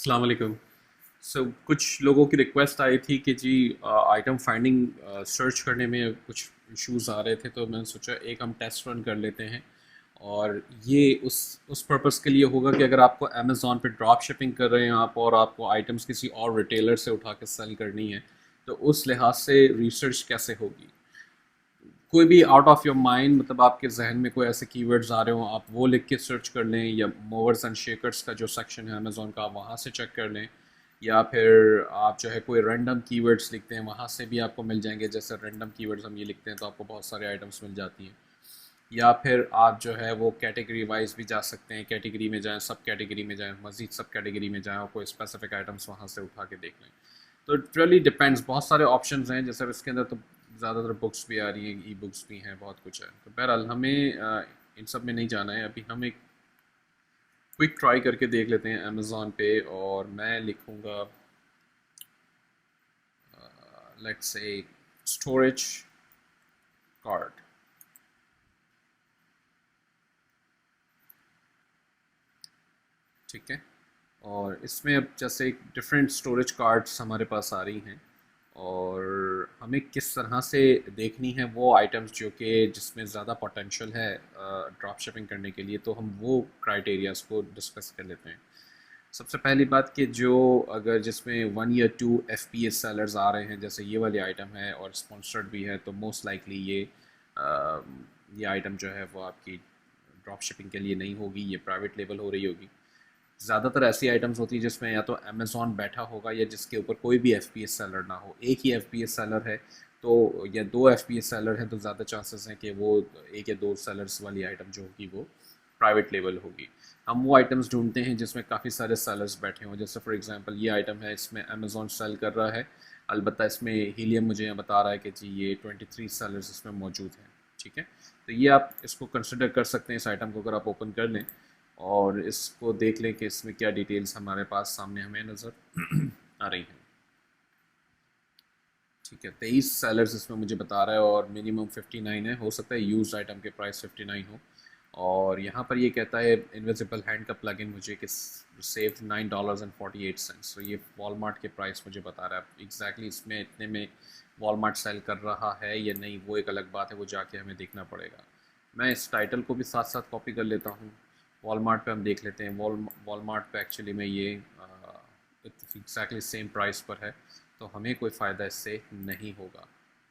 अस्सलाम वालेकुम। कुछ लोगों की रिक्वेस्ट आई थी कि जी आइटम फाइंडिंग सर्च करने में कुछ इश्यूज आ रहे थे, तो मैंने सोचा एक हम टेस्ट रन कर लेते हैं। और ये उस पर्पस के लिए होगा कि अगर आपको अमेज़ॉन पे ड्रॉप शिपिंग कर रहे हैं आप, और आपको आइटम्स किसी और रिटेलर से उठा के सेल करनी है, तो उस लिहाज से रिसर्च कैसे होगी। कोई भी आउट ऑफ योर माइंड, मतलब आपके जहन में कोई ऐसे कीवर्ड्स आ रहे हो, आप वो लिख के सर्च कर लें, या मूवर्स एंड शेकर्स का जो सेक्शन है अमेज़ॉन का, आप वहाँ से चेक कर लें। या फिर आप जो है कोई रैंडम कीवर्ड्स लिखते हैं, वहाँ से भी आपको मिल जाएंगे। जैसे रैंडम कीवर्ड्स हम ये लिखते हैं तो आपको बहुत सारे आइटम्स मिल जाती हैं। या फिर आप जो है वो कैटेगरी वाइज भी जा सकते हैं, कैटेगरी में जाएं, सब कैटेगरी में जाएं, मज़ीद सब कैटेगरी में जाएं और कोई स्पेसिफिक आइटम्स वहाँ से उठा के देख लें। तो इट रियली डिपेंड्स, बहुत सारे ऑप्शंस हैं। जैसे इसके अंदर तो ज़्यादातर बुक्स भी आ रही हैं, ई बुक्स भी हैं, बहुत कुछ है। तो बहरहाल हमें इन सब में नहीं जाना है अभी। हम एक क्विक ट्राई करके देख लेते हैं अमेज़ॉन पे। और मैं लिखूँगा लेट्स से स्टोरेज कार्ड। ठीक है। और इसमें अब जैसे डिफरेंट स्टोरेज कार्ड्स हमारे पास आ रही हैं, और हमें किस तरह से देखनी है वो आइटम्स जो कि जिसमें ज़्यादा पोटेंशियल है ड्रॉप शिपिंग करने के लिए, तो हम वो क्राइटेरियाज को डिस्कस कर लेते हैं। सबसे पहली बात कि जो अगर जिसमें 1 या 2 FPS सेलर्स आ रहे हैं, जैसे ये वाली आइटम है और स्पॉन्सर्ड भी है, तो मोस्ट लाइकली ये आइटम जो है वो आपकी ड्रॉप शिपिंग के लिए नहीं होगी, ये प्राइवेट लेबल हो रही होगी। ज़्यादातर ऐसी आइटम्स होती है जिसमें या तो अमेज़ॉन बैठा होगा या जिसके ऊपर कोई भी FPS सेलर ना हो। एक ही FPS सेलर है तो, या 2 FPS सेलर हैं, तो ज़्यादा चांसेस हैं कि वो 1 या 2 सेलर्स वाली आइटम जो होगी वो प्राइवेट लेबल होगी। हम वो आइटम्स ढूंढते हैं जिसमें काफ़ी सारे सेलर्स बैठे हों। जैसे फॉर एग्जांपल ये आइटम है, इसमें अमेज़ॉन सेल कर रहा है, अलबत्ता इसमें हीलियम मुझे यहाँ बता रहा है कि जी ये 23 सेलर्स इसमें मौजूद हैं। ठीक है। तो ये आप इसको कंसिडर कर सकते हैं, इस आइटम को अगर आप ओपन कर लें और इसको देख लें कि इसमें क्या डिटेल्स हमारे पास सामने हमें नज़र आ रही हैं। ठीक है, 23 सेलर्स इसमें मुझे बता रहा है और मिनिमम 59 है। हो सकता है यूज आइटम के प्राइस 59 हो। और यहाँ पर ये कहता है इनविजिबल हैंड का प्लगइन मुझे कि सेव $9.48। तो ये वॉलमार्ट के प्राइस मुझे बता रहा है। एग्जैक्टली इसमें इतने में वॉलमार्ट सेल कर रहा है या नहीं, वो एक अलग बात है, वो जाके हमें देखना पड़ेगा। मैं इस टाइटल को भी साथ साथ कॉपी कर लेता हूँ। वॉलमार्ट पे हम देख लेते हैं। वॉलमार्ट पे एक्चुअली में ये एग्जैक्टली सेम प्राइस पर है, तो हमें कोई फ़ायदा इससे नहीं होगा।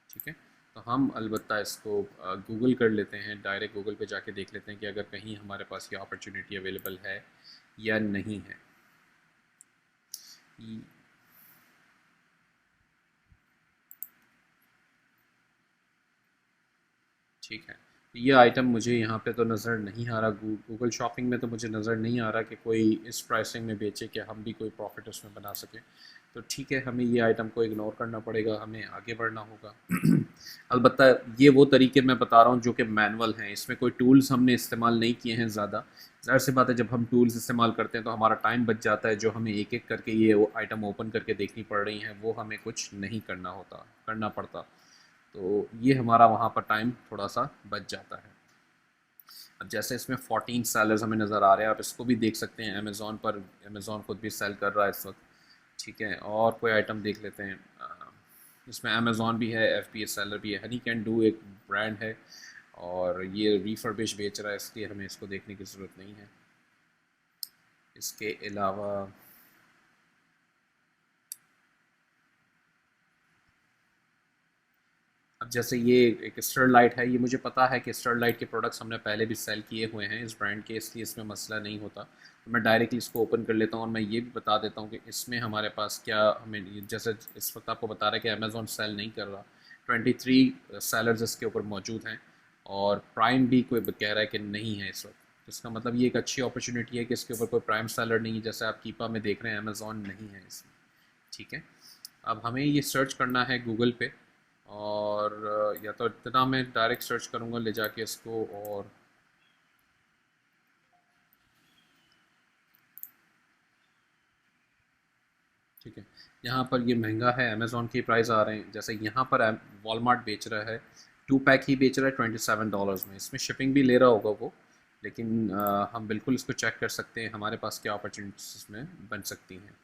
ठीक है। तो हम अलबत्ता इसको गूगल कर लेते हैं, डायरेक्ट गूगल पे जाके देख लेते हैं कि अगर कहीं हमारे पास ये अपॉर्चुनिटी अवेलेबल है या नहीं है। ठीक है। ये आइटम मुझे यहाँ पे तो नज़र नहीं आ रहा, गूगल शॉपिंग में तो मुझे नज़र नहीं आ रहा कि कोई इस प्राइसिंग में बेचे कि हम भी कोई प्रॉफिट उसमें बना सकें। तो ठीक है, हमें ये आइटम को इग्नोर करना पड़ेगा, हमें आगे बढ़ना होगा। अलबत्ता ये वो तरीके मैं बता रहा हूँ जो कि मैनुअल हैं, इसमें कोई टूल्स हमने इस्तेमाल नहीं किए हैं ज़्यादा। ज़ाहिर सी बात है, जब हम टूल्स इस्तेमाल करते हैं तो हमारा टाइम बच जाता है। जो हमें एक एक करके ये आइटम ओपन करके देखनी पड़ रही हैं, वो हमें कुछ नहीं करना पड़ता। तो ये हमारा वहाँ पर टाइम थोड़ा सा बच जाता है। अब जैसे इसमें 14 सेलर्स हमें नज़र आ रहे हैं, आप इसको भी देख सकते हैं अमेज़ॉन पर। अमेज़ॉन खुद भी सेल कर रहा है इस वक्त। ठीक है। और कोई आइटम देख लेते हैं। इसमें अमेज़ॉन भी है, FPS सेलर भी है, हनी कैन डू एक ब्रांड है और ये रिफर्बिश बेच रहा है, इसलिए हमें इसको देखने की ज़रूरत नहीं है। इसके अलावा अब जैसे ये एक स्टरलाइट है, ये मुझे पता है कि स्टरलाइट के प्रोडक्ट्स हमने पहले भी सेल किए हुए हैं इस ब्रांड के, इसलिए इसमें मसला नहीं होता। तो मैं डायरेक्टली इसको ओपन कर लेता हूँ और मैं ये भी बता देता हूँ कि इसमें हमारे पास क्या हमें, जैसे इस वक्त आपको बता रहा है कि अमेज़ॉन सेल नहीं कर रहा, 23 सेलर्स इसके ऊपर मौजूद हैं और प्राइम भी कोई कह रहा है कि नहीं है इस वक्त। तो इसका मतलब ये एक अच्छी अपॉर्चुनिटी है कि इसके ऊपर कोई प्राइम सेलर नहीं है, जैसे आप कीपा में देख रहे हैं अमेज़ॉन नहीं है इसमें। ठीक है। अब हमें ये सर्च करना है गूगल पे, और या तो इतना मैं डायरेक्ट सर्च करूँगा ले जाके इसको। और ठीक है, यहाँ पर ये महंगा है, अमेज़ॉन के प्राइस आ रहे हैं। जैसे यहाँ पर वॉलमार्ट बेच रहा है, 2 पैक ही बेच रहा है $27 में, इसमें शिपिंग भी ले रहा होगा वो। लेकिन हम बिल्कुल इसको चेक कर सकते हैं हमारे पास क्या अपॉर्चुनिटीज इसमें बन सकती हैं।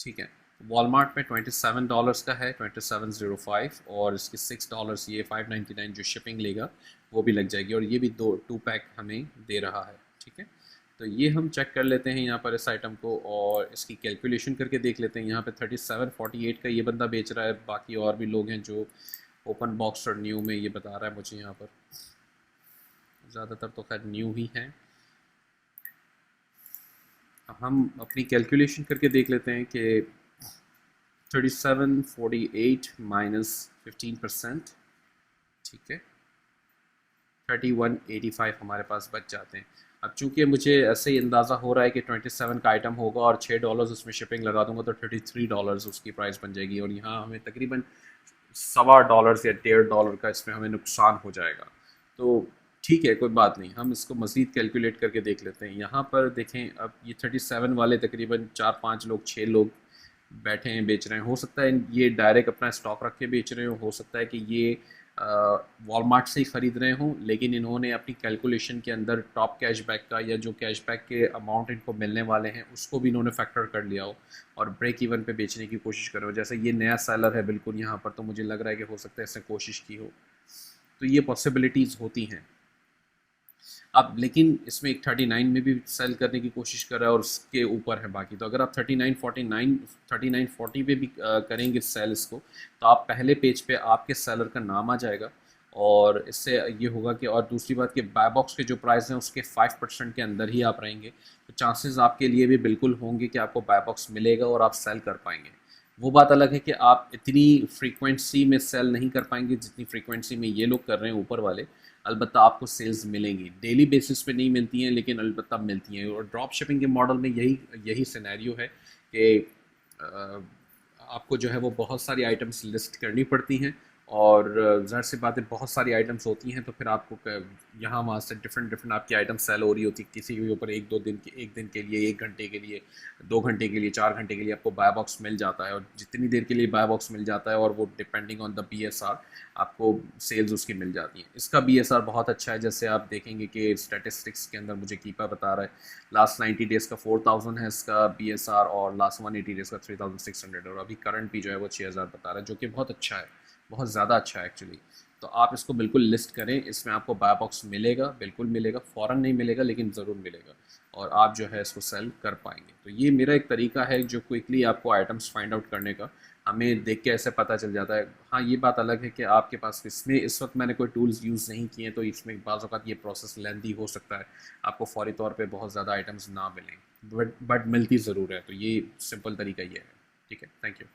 ठीक है, वॉलमार्ट में $27 का है, 2705, और इसके $6 ये 599 जो शिपिंग लेगा वो भी लग जाएगी, और ये भी दो 2 पैक हमें दे रहा है। ठीक है, तो ये हम चेक कर लेते हैं यहाँ पर इस आइटम को, और इसकी कैलकुलेशन करके देख लेते हैं। यहाँ पे 3748 का ये बंदा बेच रहा है, बाकी और भी लोग हैं जो ओपन बॉक्स और न्यू में ये बता रहा है मुझे। यहाँ पर ज़्यादातर तो खैर न्यू ही हैं। हम अपनी कैलकुलेशन करके देख लेते हैं कि 3748 माइनस 15%, ठीक है, 3185 हमारे पास बच जाते हैं। अब चूंकि मुझे ऐसे ही अंदाज़ा हो रहा है कि 27 का आइटम होगा और $6 उसमें शिपिंग लगा दूंगा तो $33 उसकी प्राइस बन जाएगी, और यहाँ हमें तकरीबन $1.25 या $1.5 का इसमें हमें नुकसान हो जाएगा। तो ठीक है, कोई बात नहीं, हम इसको मज़ीद कैलकुलेट करके देख लेते हैं। यहाँ पर देखें, अब ये 37 वाले तकरीबन 4-5 लोग 6 लोग बैठे हैं, बेच रहे हैं। हो सकता है ये डायरेक्ट अपना स्टॉक रख के बेच रहे हो सकता है कि ये वॉलमार्ट से ही ख़रीद रहे हों, लेकिन इन्होंने अपनी कैलकुलेशन के अंदर टॉप कैशबैक का या जो कैशबैक के अमाउंट इनको मिलने वाले हैं उसको भी इन्होंने फैक्टर कर लिया हो और ब्रेक इवन पे बेचने की कोशिश कर रहे हो। जैसे ये नया सेलर है बिल्कुल यहाँ पर, तो मुझे लग रहा है कि हो सकता है इसने कोशिश की हो, तो ये पॉसिबिलिटीज़ होती हैं। अब लेकिन इसमें एक 39 में भी सेल करने की कोशिश कर रहा है और उसके ऊपर है बाकी। तो अगर आप 39 40 पे भी करेंगे सेल इसको, तो आप पहले पेज पे आपके सेलर का नाम आ जाएगा, और इससे ये होगा कि, और दूसरी बात कि बाय बॉक्स के जो प्राइस हैं उसके 5% के अंदर ही आप रहेंगे, तो चांसेस आपके लिए भी बिल्कुल होंगे कि आपको बाय बॉक्स मिलेगा और आप सेल कर पाएंगे। वो बात अलग है कि आप इतनी फ्रीक्वेंसी में सेल नहीं कर पाएंगे जितनी फ्रीक्वेंसी में ये लोग कर रहे हैं ऊपर वाले। अलबत्ता आपको सेल्स मिलेंगी, डेली बेसिस पे नहीं मिलती हैं लेकिन अलबत्ता मिलती हैं। और ड्रॉप शिपिंग के मॉडल में यही यही सिनेरियो है कि आपको जो है वो बहुत सारी आइटम्स लिस्ट करनी पड़ती हैं, और ज़ाहिर सी बात है बहुत सारी आइटम्स होती हैं, तो फिर आपको यहाँ वहाँ से डिफरेंट डिफरेंट आपकी आइटम सेल हो रही होती है। किसी के ऊपर एक दिन के लिए, 1 घंटे के लिए, 2 घंटे के लिए, 4 घंटे के लिए आपको बाय बॉक्स मिल जाता है, और जितनी देर के लिए बाय बॉक्स मिल जाता है और वो डिपेंडिंग ऑन द BSR आपको सेल्स उसकी मिल जाती हैं। इसका BSR बहुत अच्छा है, जैसे आप देखेंगे कि स्टैटिस्टिक्स के अंदर मुझे कीपा बता रहा है लास्ट 90 डेज़ का 4000 है इसका BSR, और लास्ट 180 डेज़ का 3600, और अभी करंट भी जो है वो 6000 बता रहा है, जो कि बहुत अच्छा है, बहुत ज़्यादा अच्छा है एक्चुअली। तो आप इसको बिल्कुल लिस्ट करें, इसमें आपको बाय बॉक्स मिलेगा, बिल्कुल मिलेगा, फ़ौरन नहीं मिलेगा लेकिन ज़रूर मिलेगा, और आप जो है इसको सेल कर पाएंगे। तो ये मेरा एक तरीका है जो क्विकली आपको आइटम्स फाइंड आउट करने का, हमें देख के ऐसे पता चल जाता है। हाँ, ये बात अलग है कि आपके पास इसमें इस वक्त मैंने कोई टूल्स यूज़ नहीं किए, तो इसमें बाज़ औक़ात ये प्रोसेस लेंदी हो सकता है, आपको फ़ौरी तौर पे बहुत ज़्यादा आइटम्स ना मिलें, बट मिलती ज़रूर है। तो ये सिंपल तरीका ये है। ठीक है, थैंक यू।